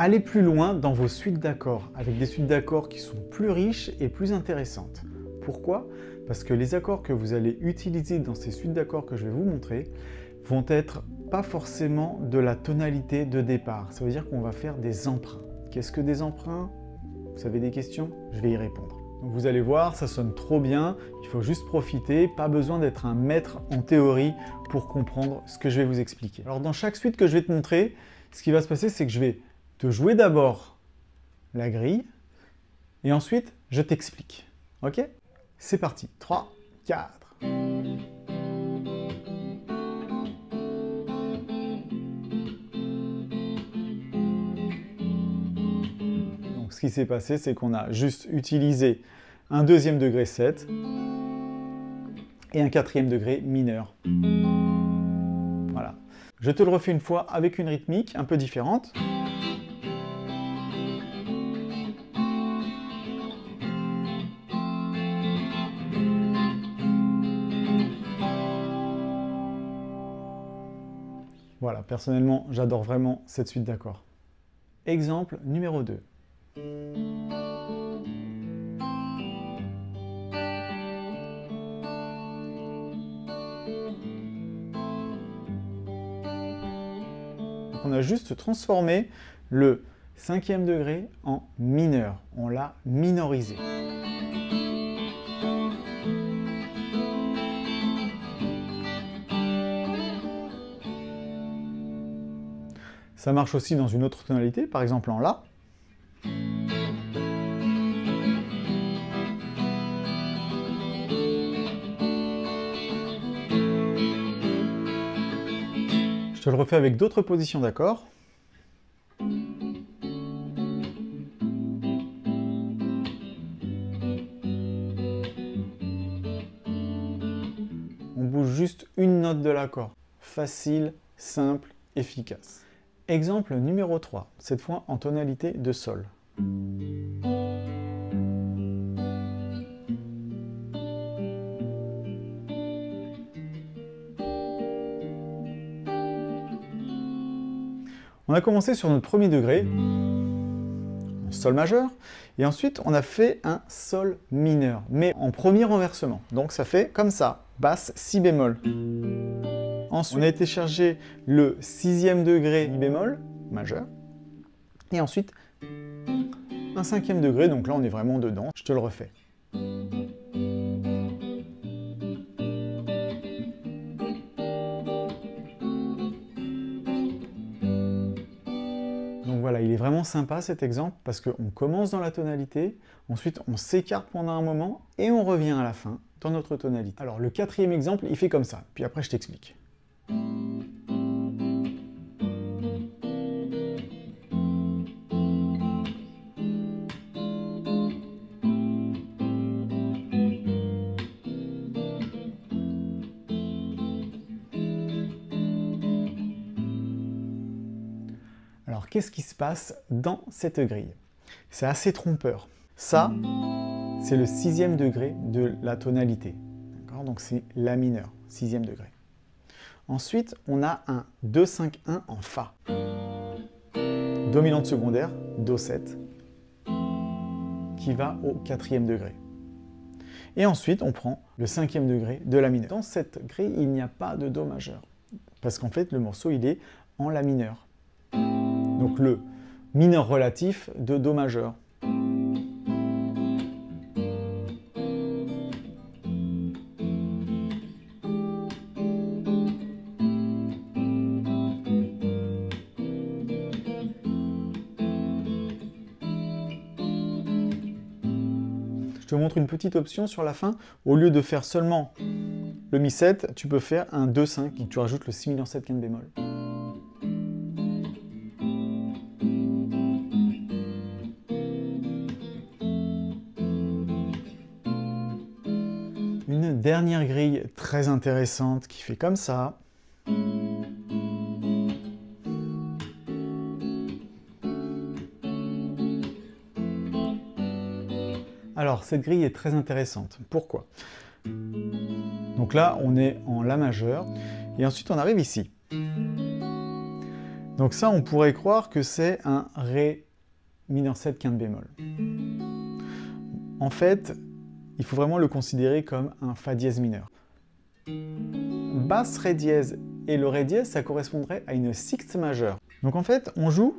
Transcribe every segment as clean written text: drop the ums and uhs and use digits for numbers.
Allez plus loin dans vos suites d'accords, avec des suites d'accords qui sont plus riches et plus intéressantes. Pourquoi? Parce que les accords que vous allez utiliser dans ces suites d'accords que je vais vous montrer vont être pas forcément de la tonalité de départ. Ça veut dire qu'on va faire des emprunts. Qu'est-ce que des emprunts? Vous avez des questions? Je vais y répondre. Donc vous allez voir, ça sonne trop bien, il faut juste profiter, pas besoin d'être un maître en théorie pour comprendre ce que je vais vous expliquer. Alors dans chaque suite que je vais te montrer, ce qui va se passer, c'est que je vais te jouer d'abord la grille et ensuite je t'explique. Ok? C'est parti. 3, 4. Donc ce qui s'est passé, c'est qu'on a juste utilisé un deuxième degré 7 et un quatrième degré mineur. Voilà. Je te le refais une fois avec une rythmique un peu différente. Voilà, personnellement, j'adore vraiment cette suite d'accords. Exemple numéro 2. On a juste transformé le cinquième degré en mineur. On l'a minorisé. Ça marche aussi dans une autre tonalité, par exemple en La. Je te le refais avec d'autres positions d'accords. On bouge juste une note de l'accord. Facile, simple, efficace. Exemple numéro 3, cette fois en tonalité de Sol. On a commencé sur notre premier degré, en Sol majeur, et ensuite on a fait un Sol mineur, mais en premier renversement. Donc ça fait comme ça, basse, si bémol. Ensuite, on a été chercher le sixième degré mi bémol, majeur, et ensuite un cinquième degré, donc là on est vraiment dedans, je te le refais. Donc voilà, il est vraiment sympa cet exemple parce qu'on commence dans la tonalité, ensuite on s'écarte pendant un moment et on revient à la fin dans notre tonalité. Alors le quatrième exemple, il fait comme ça, puis après je t'explique. Alors, qu'est-ce qui se passe dans cette grille? C'est assez trompeur. Ça, c'est le sixième degré de la tonalité. Donc, c'est La mineur, sixième degré. Ensuite, on a un 2-5-1 en Fa. Dominante secondaire, Do7, qui va au quatrième degré. Et ensuite, on prend le cinquième degré de La mineur. Dans cette grille, il n'y a pas de Do majeur. Parce qu'en fait, le morceau, il est en La mineur. Donc le mineur relatif de Do majeur. Je te montre une petite option sur la fin. Au lieu de faire seulement le Mi7, tu peux faire un 2-5, donc tu rajoutes le Si mineur 7 quinte bémol. Une dernière grille très intéressante qui fait comme ça. Alors, cette grille est très intéressante. Pourquoi? Donc là, on est en La majeur, et ensuite on arrive ici. Donc ça, on pourrait croire que c'est un Ré mineur 7 quinte bémol. En fait, il faut vraiment le considérer comme un Fa dièse mineur. Basse Ré dièse et le Ré dièse, ça correspondrait à une sixte majeure. Donc en fait, on joue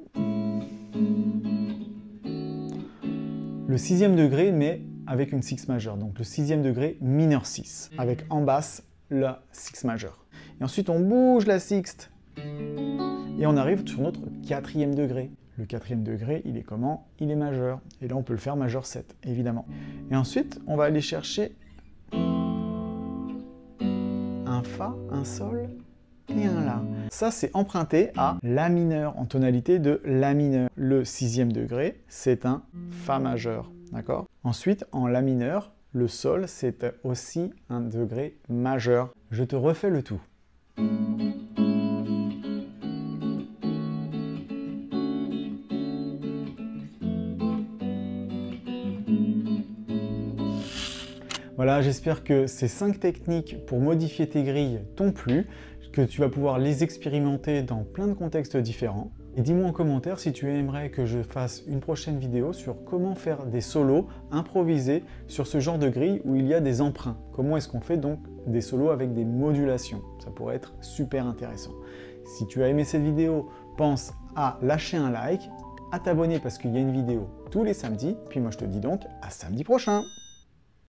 le sixième degré, mais avec une sixte majeure. Donc le sixième degré mineur 6, avec en basse la sixte majeure. Et ensuite, on bouge la sixte et on arrive sur notre quatrième degré. Le quatrième degré, il est comment? Il est majeur. Et là, on peut le faire majeur 7, évidemment. Et ensuite, on va aller chercher un Fa, un Sol et un La. Ça, c'est emprunté à La mineur, en tonalité de La mineur. Le sixième degré, c'est un Fa majeur, d'accord? Ensuite, en La mineur, le Sol, c'est aussi un degré majeur. Je te refais le tout. Voilà, j'espère que ces 5 techniques pour modifier tes grilles t'ont plu, que tu vas pouvoir les expérimenter dans plein de contextes différents. Et dis-moi en commentaire si tu aimerais que je fasse une prochaine vidéo sur comment faire des solos improvisés sur ce genre de grille où il y a des emprunts. Comment est-ce qu'on fait donc des solos avec des modulations? Ça pourrait être super intéressant. Si tu as aimé cette vidéo, pense à lâcher un like, à t'abonner parce qu'il y a une vidéo tous les samedis. Puis moi je te dis donc à samedi prochain.